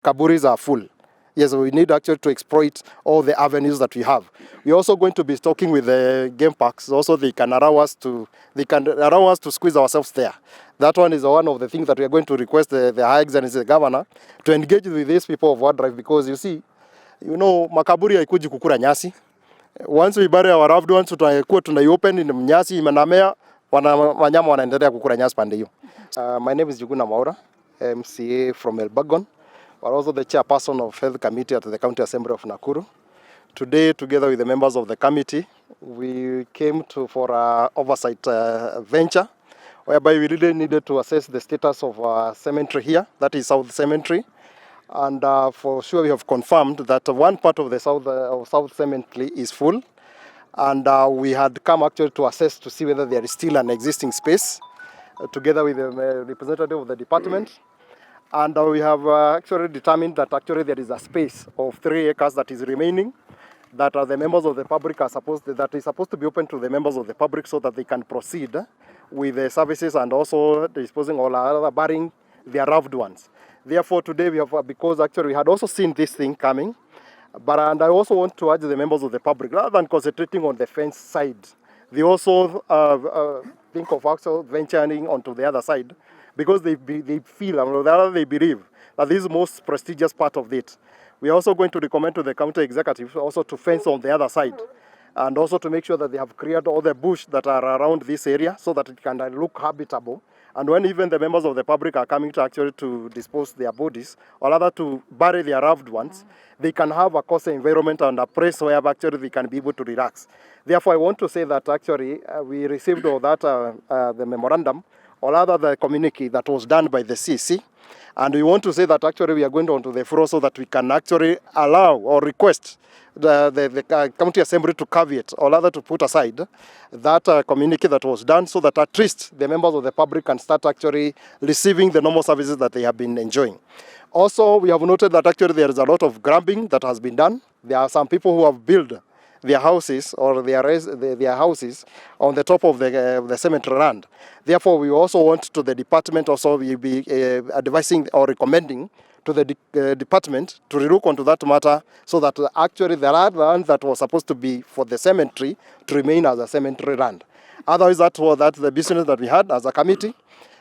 kaburis are full. Yes, we need actually to exploit all the avenues that we have. We're also going to be talking with the game parks. Also, they can allow us to squeeze ourselves there. That one is one of the things that we are going to request the High Excellency the Governor to engage with these people of wildlife, because you see, makaburi haikuji kukura nyasi. Once we bury our loved ones, tutakuwa tunaiopen in nyasi imenamea, wanyama wanaendelea kukura nyasi pande hiyo. My name is Juguna Maura, MCA from Elbagon. We're also the chairperson of Health Committee at the County Assembly of Nakuru. Today, together with the members of the committee, we came for an oversight venture, whereby we really needed to assess the status of our cemetery here, that is South Cemetery. And for sure, we have confirmed that one part of the South Cemetery is full. And we had come actually to assess to see whether there is still an existing space, together with the representative of the department. And we have actually determined that actually there is a space of 3 acres that is remaining, that the members of the public that is supposed to be open to the members of the public, so that they can proceed with the services and also disposing all other burying their loved ones. Therefore, today we have, because actually we had also seen this thing coming, and I also want to urge the members of the public, rather than concentrating on the fence side, they also think of actually venturing onto the other side, because they feel, or rather they believe, that this is the most prestigious part of it. We are also going to recommend to the county executive also to fence on the other side, and also to make sure that they have cleared all the bush that are around this area, so that it can look habitable. And when even the members of the public are coming to actually to dispose their bodies, or rather to bury their loved ones, they can have a cozy environment and a place where actually they can be able to relax. Therefore, I want to say that actually we received all that, the memorandum, or rather the communique that was done by the CC. And we want to say that actually we are going on to the floor so that we can actually allow or request the county assembly to caveat, or rather to put aside that communique that was done, so that at least the members of the public can start actually receiving the normal services that they have been enjoying. Also, we have noted that actually there is a lot of grabbing that has been done. There are some people who have built their houses or their houses on the top of the cemetery land. Therefore, we also want to the department, also we will be advising or recommending to the department to look onto that matter, so that actually the land that was supposed to be for the cemetery to remain as a cemetery land. Otherwise, that's the business that we had as a committee,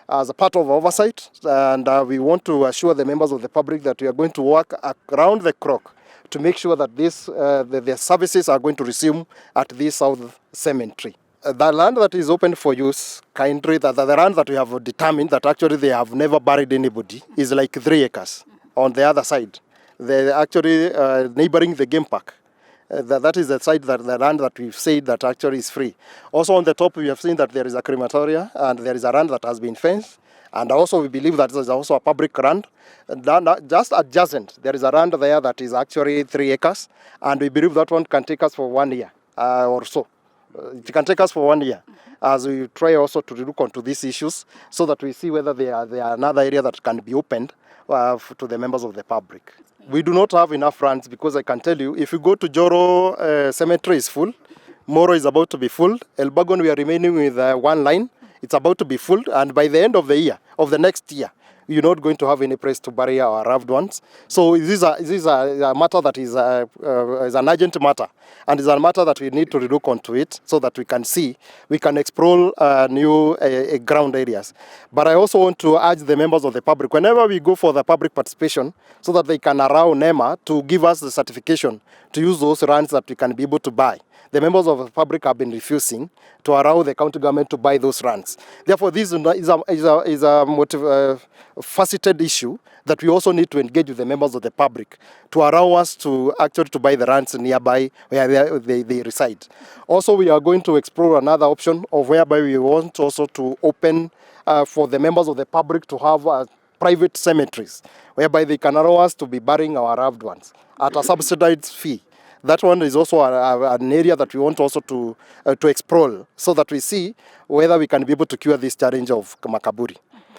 as a part of oversight, and we want to assure the members of the public that we are going to work around the clock to make sure that the services are going to resume at this South Cemetery. The land that is open for use, kindly, the land that we have determined that actually they have never buried anybody is like 3 acres on the other side. They're actually neighboring the game park. That is the side, the land that we've said that actually is free. Also on the top, we have seen that there is a crematoria and there is a land that has been fenced. And also we believe that there is also a public land. Just adjacent, there is a land there that is actually 3 acres. And we believe that one can take us for 1 year or so. It can take us for 1 year as we try also to look onto these issues, so that we see whether there are another area that can be opened to the members of the public. We do not have enough funds, because I can tell you, if you go to Joro, cemetery is full, Moro is about to be full, Elbagon we are remaining with 1 line, it's about to be full, and by the end of the year, of the next year, you're not going to have any place to bury our loved ones. So this is a matter that is an urgent matter, and is a matter that we need to look onto it, so that we can explore new ground areas. But I also want to urge the members of the public, whenever we go for the public participation, so that they can allow NEMA to give us the certification to use those lands that we can be able to buy. The members of the public have been refusing to allow the county government to buy those lands. Therefore, this is a faceted issue that we also need to engage with the members of the public to allow us to actually to buy the lands nearby where they reside. Also, we are going to explore another option of whereby we want also to open for the members of the public to have private cemeteries, whereby they can allow us to be burying our loved ones at a subsidized fee. That one is also an area that we want also to explore, so that we see whether we can be able to cure this challenge of makaburi.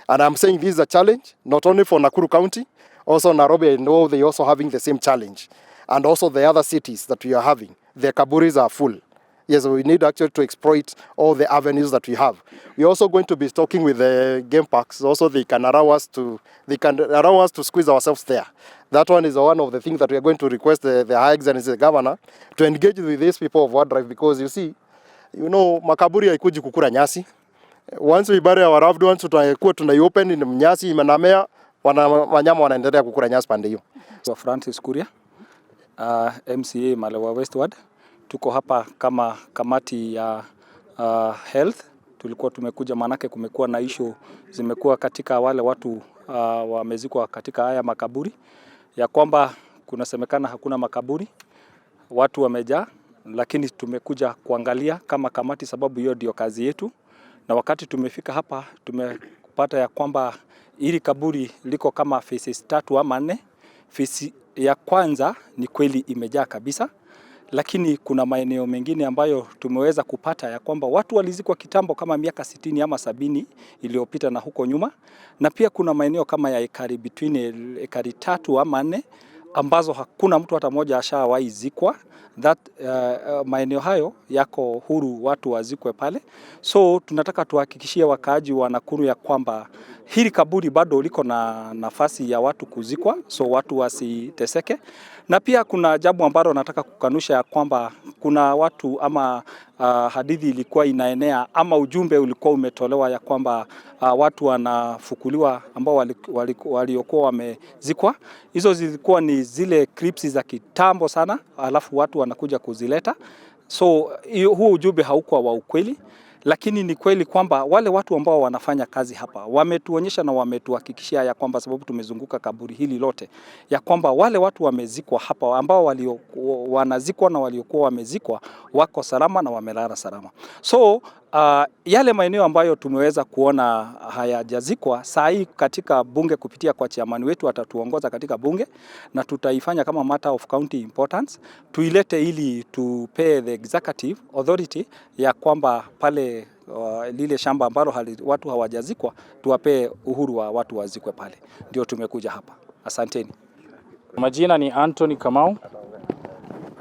And I'm saying this is a challenge, not only for Nakuru County, also Nairobi, I know they're also having the same challenge. And also the other cities that we are having, their kaburis are full. Yes, we need actually to exploit all the avenues that we have. We're also going to be talking with the game parks. Also, they can allow us to squeeze ourselves there. That one is one of the things that we are going to request the High Excellency Governor to engage with these people of wildlife, because you see, makaburi haikuji kukula nyasi. Once we bury our loved ones, tutakuwa tunaiopen in nyasi imenamea, wanyama wanaendelea kukula nyasi pande hiyo. So Francis Kuria, MCA Malewa Westward. Tuko hapa kama kamati ya health. Tulikuwa tumekuja manake kumekuwa na issue zimekuwa katika wale watu wamezikwa katika haya makaburi, ya kwamba kunasemekana hakuna makaburi, watu wamejaa, lakini tumekuja kuangalia kama kamati, sababu hiyo ndio kazi yetu. Na wakati tumefika hapa tumepata ya kwamba hili kaburi liko kama phases 3 ama 4. Phase ya kwanza ni kweli imejaa kabisa, lakini kuna maeneo mengine ambayo tumeweza kupata ya kwamba watu walizikwa kitambo kama miaka 60 ama 70 iliyopita na huko nyuma, na pia kuna maeneo kama ya ekari between ekari 3 ama 4 ambazo hakuna mtu hata mmoja ashawahi zikwa. Maeneo hayo yako huru watu wazikwe pale. So tunataka tuhakikishie wakaaji wa Nakuru ya kwamba hili kaburi bado liko na nafasi ya watu kuzikwa, so watu wasiteseke. Na pia kuna jambo ambalo nataka kukanusha ya kwamba kuna watu ama hadithi ilikuwa inaenea ama ujumbe ulikuwa umetolewa ya kwamba watu wanafukuliwa ambao waliokuwa wamezikwa. Hizo zilikuwa ni zile clips za kitambo sana, alafu watu wanakuja kuzileta. So huo ujumbe haukuwa wa ukweli, lakini ni kweli kwamba wale watu ambao wanafanya kazi hapa wametuonyesha na wametuhakikishia ya kwamba, sababu tumezunguka kaburi hili lote, ya kwamba wale watu wamezikwa hapa ambao wanazikwa na waliokuwa wamezikwa wako salama na wamelala salama. So yale maeneo ambayo tumeweza kuona hayajazikwa, saa hii katika bunge kupitia kwa chairman wetu atatuongoza katika bunge, na tutaifanya kama matter of county importance, tuilete ili tupee the executive authority ya kwamba pale lile shamba ambalo watu hawajazikwa tuwapee uhuru wa watu wazikwe pale. Ndio tumekuja hapa. Asanteni. Majina ni Anthony Kamau,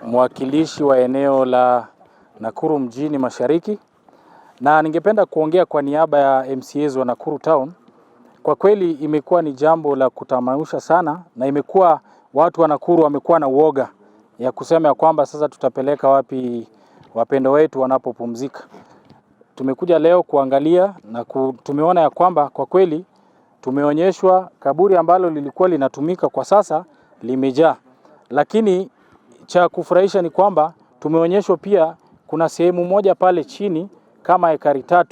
mwakilishi wa eneo la Nakuru mjini Mashariki, na ningependa kuongea kwa niaba ya MCAs wa Nakuru Town. Kwa kweli imekuwa ni jambo la kutamausha sana, na imekuwa watu wa Nakuru wamekuwa na uoga ya kusema ya kwamba sasa tutapeleka wapi wapendo wetu wanapopumzika. Tumekuja leo kuangalia na tumeona ya kwamba kwa kweli tumeonyeshwa kaburi ambalo lilikuwa linatumika kwa sasa limejaa. Lakini cha kufurahisha ni kwamba tumeonyeshwa pia kuna sehemu moja pale chini kama ekari 3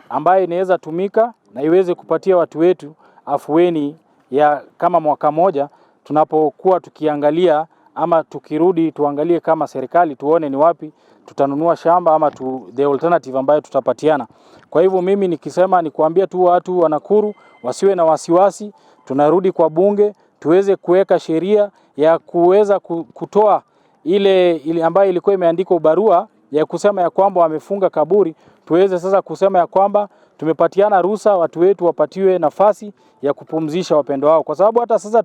ambayo inaweza tumika na iweze kupatia watu wetu afueni ya kama mwaka moja, tunapokuwa tukiangalia ama tukirudi tuangalie kama serikali tuone ni wapi tutanunua shamba ama the alternative ambayo tutapatiana. Kwa hivyo mimi nikisema ni kuambia tu watu wa Nakuru wasiwe na wasiwasi, tunarudi kwa bunge tuweze kuweka sheria ya kuweza kutoa ile ambayo ilikuwa imeandikwa barua ya kusema ya kwamba wamefunga kaburi. Tuweze sasa kusema ya kwamba tumepatiana ruhusa watu wetu wapatiwe nafasi ya kupumzisha wapendo wao, kwa sababu hata sasa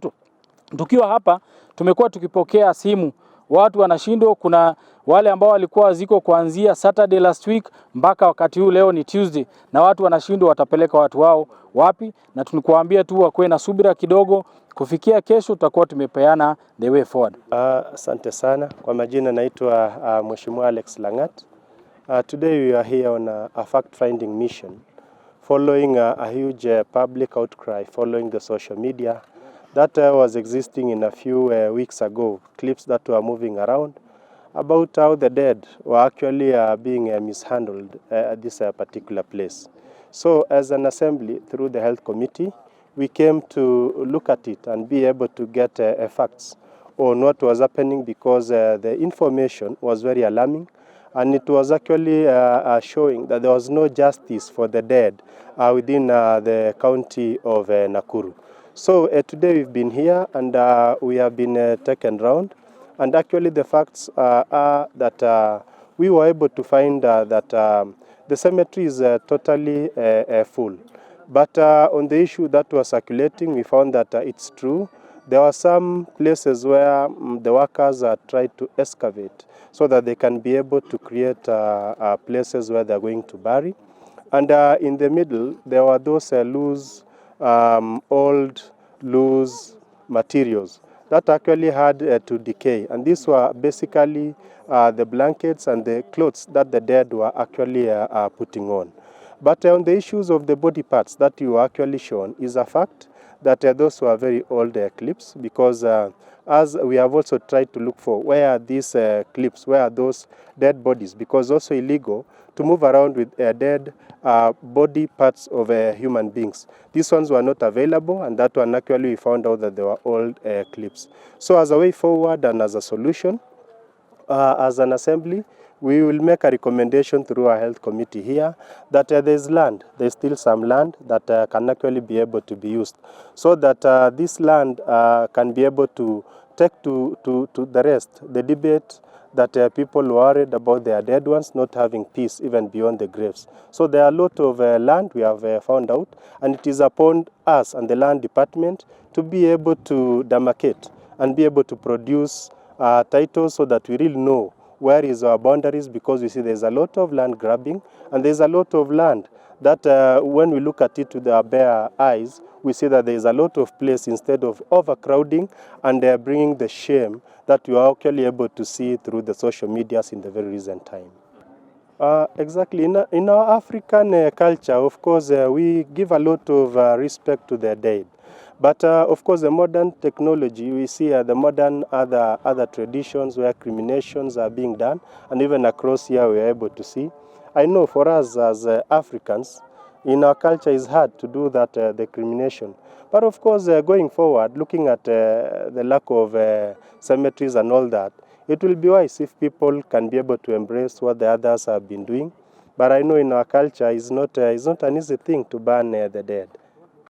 tukiwa hapa tumekuwa tukipokea simu, watu wanashindwa. Kuna wale ambao walikuwa ziko kuanzia Saturday last week mpaka wakati huu leo ni Tuesday, na watu wanashindwa watapeleka watu wao wapi, na tunikuambia tu wakuwe na subira kidogo, kufikia kesho tutakuwa tumepeana the way forward. Asante sana. Kwa majina naitwa Mheshimiwa Alex Langat. Today we are here on a fact-finding mission following a huge public outcry following the social media that was existing in a few weeks ago, clips that were moving around about how the dead were actually being mishandled at this particular place. So as an assembly, through the health committee, we came to look at it and be able to get facts on what was happening, because the information was very alarming, and it was actually showing that there was no justice for the dead within the county of Nakuru. So today we've been here and we have been taken round, and actually the facts are that we were able to find that the cemetery is totally full. But on the issue that was circulating, we found that it's true There are some places where the workers tried to excavate so that they can be able to create places where they're going to bury. And in the middle, there were those old, loose materials that actually had to decay. And these were basically the blankets and the clothes that the dead were actually putting on. But on the issues of the body parts that you were actually shown is a fact that those were very old clips, because as we have also tried to look for where are these clips, where are those dead bodies, because also illegal to move around with dead body parts of human beings. These ones were not available, and that one actually we found out that they were old clips. So as a way forward and as a solution, as an assembly, we will make a recommendation through our health committee here that there's land, there's still some land that can actually be able to be used, so that this land can be able to take to the rest, the debate that people worried about their dead ones not having peace even beyond the graves. So there are a lot of land we have found out, and it is upon us and the land department to be able to demarcate and be able to produce titles so that we really know where is our boundaries, because we see there's a lot of land grabbing and there's a lot of land that when we look at it with our bare eyes, we see that there's a lot of place instead of overcrowding and bringing the shame that we are actually able to see through the social medias in the very recent time. Exactly. In our African culture, of course, we give a lot of respect to the dead. But of course, the modern technology, we see the modern other traditions where cremations are being done, and even across here we are able to see. I know for us as Africans, in our culture it's hard to do that, the cremation. But of course, going forward, looking at the lack of cemeteries and all that, it will be wise if people can be able to embrace what the others have been doing. But I know in our culture, it's not an easy thing to burn the dead.